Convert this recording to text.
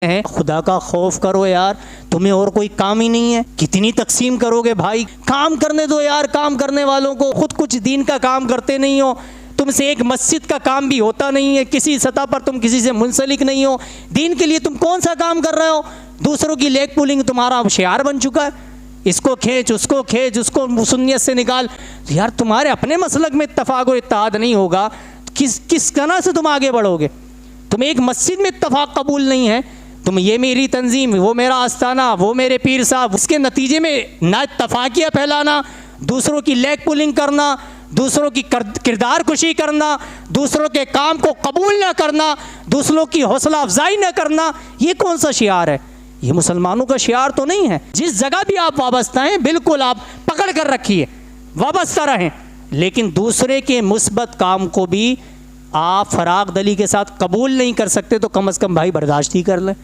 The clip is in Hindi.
हैं। खुदा का खौफ करो यार, तुम्हें और कोई काम ही नहीं है, कितनी तकसीम करोगे भाई। काम करने दो यार, काम करने वालों को। खुद कुछ दीन का काम करते नहीं हो, तुमसे एक मस्जिद का काम भी होता नहीं है, किसी सतह पर तुम किसी से मुंसलिक नहीं हो। दीन के लिए तुम कौन सा काम कर रहे हो? दूसरों की लेग पुलिंग तुम्हारा शियार बन चुका है। इसको खींच, उसको खींच, उसको सुन्नियत से निकाल। यार तुम्हारे अपने मसलक में इत्तफाक और इत्तेहाद नहीं होगा, किस तरह से तुम आगे बढ़ोगे? तुम्हें एक मस्जिद में इत्तफाक कबूल नहीं है, तुम ये मेरी तंजीम, वो मेरा आस्ताना, वो मेरे पीर साहब, उसके नतीजे में ना इत्तफाकिया फैलाना, दूसरों की लेग पुलिंग करना, दूसरों की किरदार कुशी करना, दूसरों के काम को कबूल ना करना, दूसरों की हौसला अफजाई ना करना, ये कौन सा शियार है? ये मुसलमानों का शियार तो नहीं है। जिस जगह भी आप वाबस्ता हैं बिल्कुल आप पकड़ कर रखिए, वाबस्ता रहें, लेकिन दूसरे के मुस्बत काम को भी आप फराग दली के साथ कबूल नहीं कर सकते तो कम अज़ कम भाई बर्दाश्त ही कर लें।